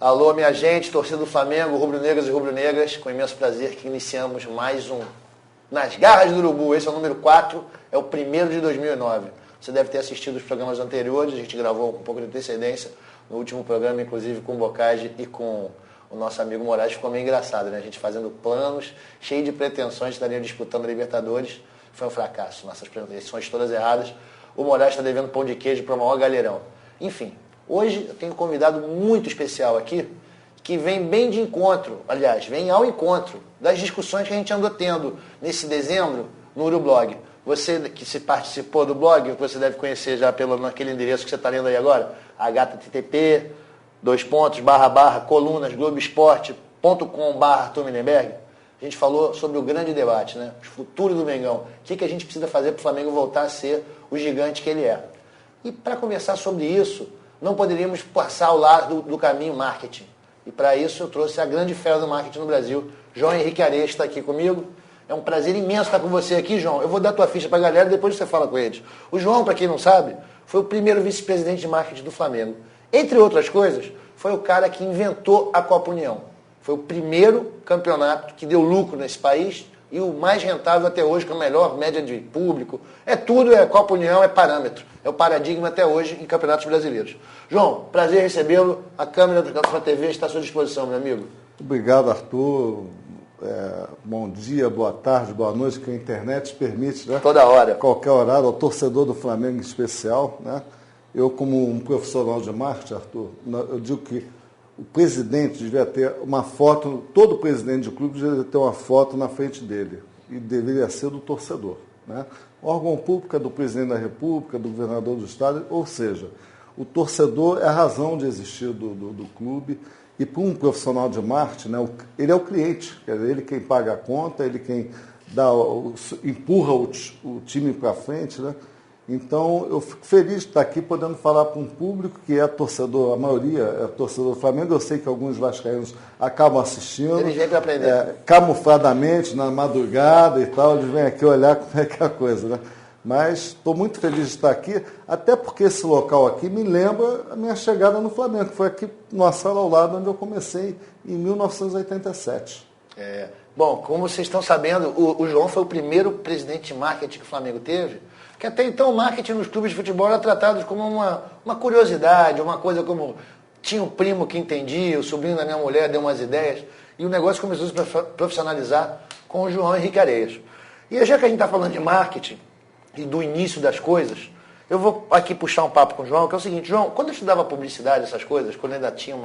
Alô, minha gente, torcida do Flamengo, rubro-negros e rubro-negras, com imenso prazer que iniciamos mais um Nas Garras do Urubu. Esse é o número 4, é o primeiro de 2009. Você deve ter assistido os programas anteriores, a gente gravou um pouco de antecedência no último programa, inclusive com o Bocage e com o nosso amigo Moraes. Ficou meio engraçado, né? A gente fazendo planos, cheio de pretensões, estariam disputando a Libertadores. Foi um fracasso, nossas pretensões todas erradas. O Moraes está devendo pão de queijo para o maior galerão. Enfim, hoje eu tenho um convidado muito especial aqui, que vem bem de encontro, aliás, vem ao encontro das discussões que a gente andou tendo nesse dezembro no Urublog. Você que se participou do blog, que você deve conhecer já naquele endereço que você está lendo aí agora, http://colunas globoesporte.com/Arthur Minenberg. A gente falou sobre o grande debate, né? O futuro do Mengão. O que a gente precisa fazer para o Flamengo voltar a ser o gigante que ele é. E para conversar sobre isso, não poderíamos passar ao lado do caminho marketing. E para isso eu trouxe a grande fera do marketing no Brasil, João Henrique Areias, está aqui comigo. É um prazer imenso estar com você aqui, João. Eu vou dar tua ficha para a galera, depois você fala com eles. O João, para quem não sabe, foi o primeiro vice-presidente de marketing do Flamengo. Entre outras coisas, foi o cara que inventou a Copa União. Foi o primeiro campeonato que deu lucro nesse país e o mais rentável até hoje, com a melhor média de público. É tudo, é Copa União, é parâmetro. É o paradigma até hoje em campeonatos brasileiros. João, prazer recebê-lo. A câmera da sua TV está à sua disposição, meu amigo. Obrigado, Arthur. Bom dia, boa tarde, boa noite, que a internet permite, né? Toda hora. Qualquer horário, ao torcedor do Flamengo em especial, né? Eu, como um profissional de marketing, Arthur, eu digo que o presidente devia ter uma foto, todo presidente de clube devia ter uma foto na frente dele, e deveria ser do torcedor, né? O órgão público é do presidente da República, do governador do estado, ou seja, o torcedor é a razão de existir do clube. E para um profissional de marketing, né, ele é o cliente, quer dizer, ele quem paga a conta, ele quem empurra o time para frente, né? Então, eu fico feliz de estar aqui podendo falar para um público que é torcedor, a maioria é torcedor do Flamengo. Eu sei que alguns vascaínos acabam assistindo. Eles vêm para aprender. Camufladamente, na madrugada e tal, eles vêm aqui olhar como é que é a coisa, né? Mas estou muito feliz de estar aqui, até porque esse local aqui me lembra a minha chegada no Flamengo, que foi aqui numa sala ao lado onde eu comecei em 1987. Bom, como vocês estão sabendo, o João foi o primeiro presidente de marketing que o Flamengo teve, que até então o marketing nos clubes de futebol era tratado como uma curiosidade, uma coisa como tinha um primo que entendia, o sobrinho da minha mulher deu umas ideias, e o negócio começou a se profissionalizar com o João Henrique Areias. E já que a gente está falando de marketing e do início das coisas, eu vou aqui puxar um papo com o João, que é o seguinte: João, quando eu estudava publicidade, essas coisas, quando eu ainda tinha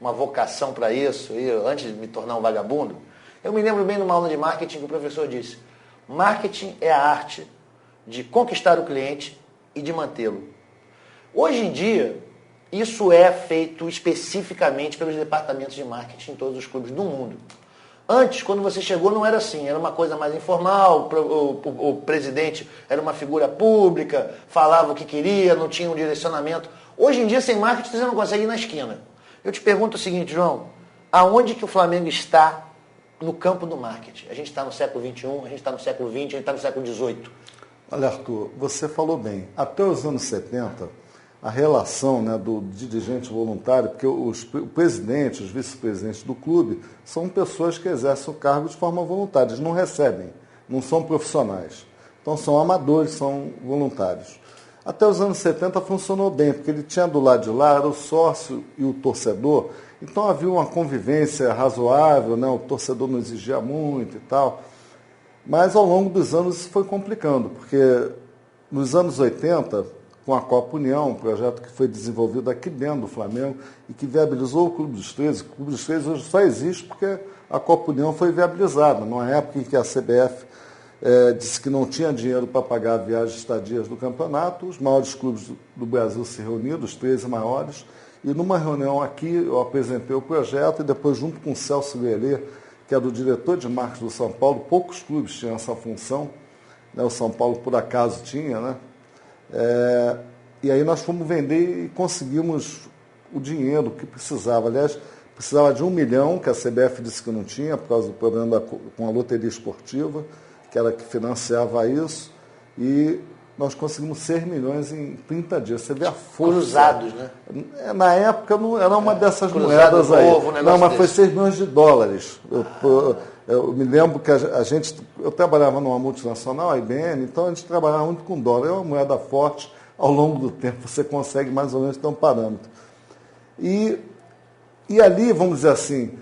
uma vocação para isso, antes de me tornar um vagabundo, eu me lembro bem de uma aula de marketing que o professor disse: marketing é a arte de conquistar o cliente e de mantê-lo. Hoje em dia, isso é feito especificamente pelos departamentos de marketing em todos os clubes do mundo. Antes, quando você chegou, não era assim, era uma coisa mais informal, o presidente era uma figura pública, falava o que queria, não tinha um direcionamento. Hoje em dia, sem marketing, você não consegue ir na esquina. Eu te pergunto o seguinte, João: aonde que o Flamengo está no campo do marketing? A gente está no século XXI, a gente está no século XX, a gente está no século XVIII. Olha, Arthur, você falou bem. Até os anos 70, a relação, né, do dirigente voluntário, porque o presidente, os vice-presidentes do clube são pessoas que exercem o cargo de forma voluntária, eles não recebem, não são profissionais. Então são amadores, são voluntários. Até os anos 70 funcionou bem, porque ele tinha do lado de lá, era o sócio e o torcedor, então havia uma convivência razoável, né, o torcedor não exigia muito e tal. Mas ao longo dos anos isso foi complicando, porque nos anos 80, com a Copa União, um projeto que foi desenvolvido aqui dentro do Flamengo e que viabilizou o Clube dos 13. O Clube dos 13 hoje só existe porque a Copa União foi viabilizada, numa época em que a CBF disse que não tinha dinheiro para pagar viagens e estadias do campeonato. Os maiores clubes do Brasil se reuniram, os 13 maiores, e numa reunião aqui eu apresentei o projeto e depois, junto com o Celso Guerê, que era o diretor de marketing do São Paulo, poucos clubes tinham essa função, né? O São Paulo, por acaso, tinha, né? E aí nós fomos vender e conseguimos o dinheiro que precisava. Aliás, precisava de 1 milhão, que a CBF disse que não tinha, por causa do problema com a loteria esportiva, que era que financiava isso, e nós conseguimos 6 milhões em 30 dias. Você vê a força. Cruzados, né? Na época não era uma dessas cruzado moedas aí. novo, Não, mas desse. foi 6 milhões de dólares. Eu me lembro que eu trabalhava numa multinacional, a IBM, então a gente trabalhava muito com dólar. É uma moeda forte, ao longo do tempo você consegue mais ou menos ter um parâmetro. E ali, vamos dizer assim,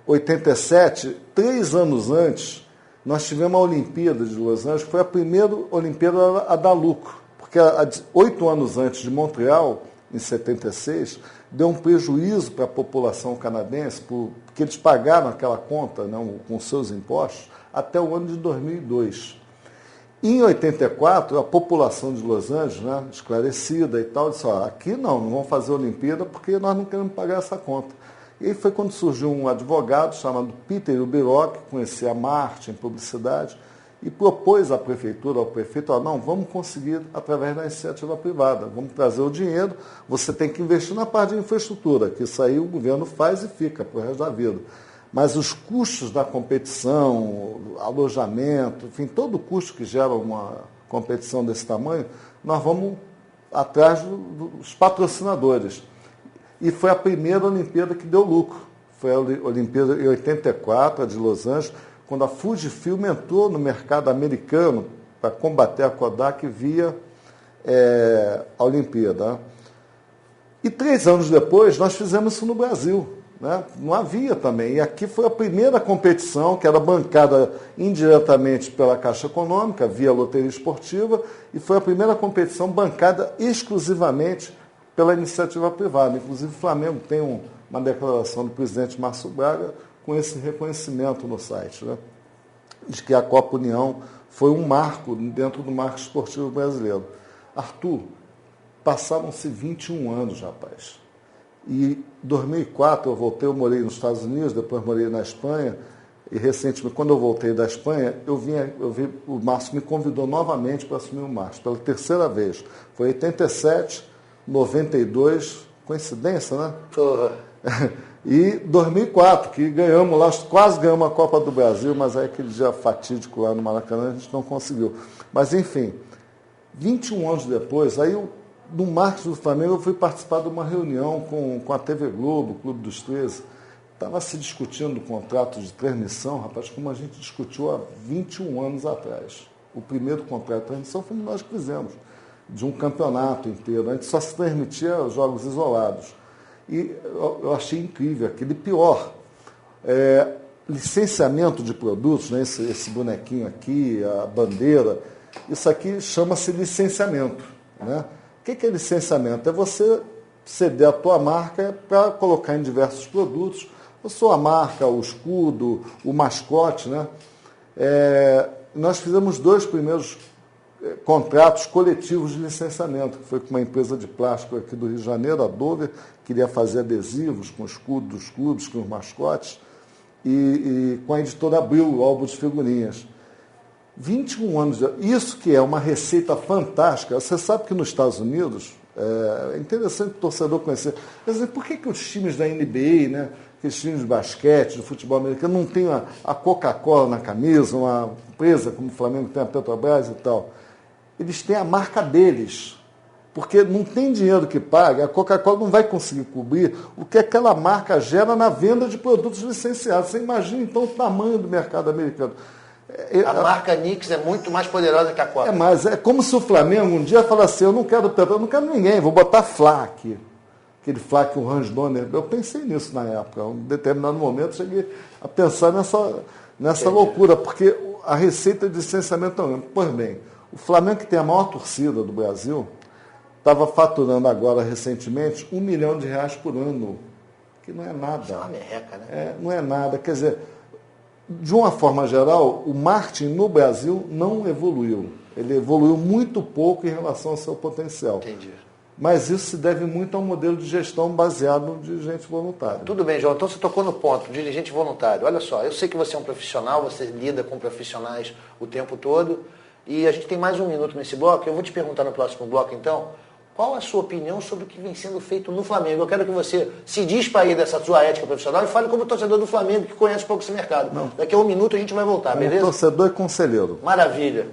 87, 3 anos antes, nós tivemos a Olimpíada de Los Angeles, que foi a primeira Olimpíada a dar lucro, porque 8 anos antes de Montreal, em 76, deu um prejuízo para a população canadense, porque eles pagaram aquela conta, né, com seus impostos, até o ano de 2002. Em 84, a população de Los Angeles, né, esclarecida e tal, disse, aqui não vamos fazer a Olimpíada porque nós não queremos pagar essa conta. E aí foi quando surgiu um advogado chamado Peter Ubiroc, que conhecia marketing, publicidade, e propôs à prefeitura, ao prefeito, não, vamos conseguir através da iniciativa privada, vamos trazer o dinheiro, você tem que investir na parte de infraestrutura, que isso aí o governo faz e fica para o resto da vida. Mas os custos da competição, alojamento, enfim, todo o custo que gera uma competição desse tamanho, nós vamos atrás dos patrocinadores. E foi a primeira Olimpíada que deu lucro. Foi a Olimpíada em 84, a de Los Angeles, quando a Fujifilm entrou no mercado americano para combater a Kodak via a Olimpíada. E 3 anos depois, nós fizemos isso no Brasil. Né? Não havia também. E aqui foi a primeira competição que era bancada indiretamente pela Caixa Econômica, via loteria esportiva, e foi a primeira competição bancada exclusivamente pela iniciativa privada. Inclusive, o Flamengo tem uma declaração do presidente Márcio Braga com esse reconhecimento no site, né? De que a Copa União foi um marco dentro do marco esportivo brasileiro. Arthur, passaram-se 21 anos, rapaz. E em 2004 eu morei nos Estados Unidos, depois morei na Espanha, e recentemente, quando eu voltei da Espanha, o Márcio me convidou novamente para assumir o Márcio, pela 3ª vez. Foi 87, 92, coincidência, né? Porra. E 2004, que ganhamos lá, quase ganhamos a Copa do Brasil, mas aí aquele dia fatídico lá no Maracanã a gente não conseguiu. Mas enfim, 21 anos depois, aí no marketing do Flamengo eu fui participar de uma reunião com a TV Globo, o Clube dos 13. Estava se discutindo o contrato de transmissão, rapaz, como a gente discutiu há 21 anos atrás. O primeiro contrato de transmissão foi nós que fizemos, de um campeonato inteiro. A gente só se transmitia jogos isolados. E eu achei incrível aquele pior. Licenciamento de produtos, né? Esse bonequinho aqui, a bandeira, isso aqui chama-se licenciamento. Né? O que é licenciamento? É você ceder a tua marca para colocar em diversos produtos, a sua marca, o escudo, o mascote. Né? Nós fizemos 2 primeiros contratos coletivos de licenciamento, que foi com uma empresa de plástico aqui do Rio de Janeiro, a Dover, queria fazer adesivos com o escudo dos clubes, com os mascotes, e com a editora Abril, o álbum de figurinhas. 21 anos, isso que é uma receita fantástica. Você sabe que nos Estados Unidos, é interessante o torcedor conhecer, quer dizer, por que os times da NBA, né, aqueles times de basquete, de futebol americano, não tem a Coca-Cola na camisa, uma empresa como o Flamengo tem a Petrobras e tal? Eles têm a marca deles, porque não tem dinheiro que pague, a Coca-Cola não vai conseguir cobrir o que aquela marca gera na venda de produtos licenciados. Você imagina, então, o tamanho do mercado americano. A marca Knicks é muito mais poderosa que a Coca. Mas é como se o Flamengo um dia falasse assim, eu não quero Petrobras, não quero ninguém, vou botar Fla aqui. Aquele Fla que o Hans Donner... Eu pensei nisso na época, em um determinado momento cheguei a pensar nessa loucura, porque a receita de licenciamento é grande. Pois bem, o Flamengo, que tem a maior torcida do Brasil, estava faturando agora, recentemente, R$1 milhão por ano, que não é nada. Isso é uma merreca, né? Não é nada. Quer dizer, de uma forma geral, o marketing no Brasil não evoluiu. Ele evoluiu muito pouco em relação ao seu potencial. Entendi. Mas isso se deve muito ao modelo de gestão baseado no dirigente voluntário. Tudo bem, João. Então você tocou no ponto, dirigente voluntário. Olha só, eu sei que você é um profissional, você lida com profissionais o tempo todo, e a gente tem mais 1 minuto nesse bloco. Eu vou te perguntar no próximo bloco, então, qual a sua opinião sobre o que vem sendo feito no Flamengo? Eu quero que você se dispa aí dessa sua ética profissional e fale como torcedor do Flamengo, que conhece pouco esse mercado. Daqui a 1 minuto a gente vai voltar, beleza? Torcedor e conselheiro. Maravilha.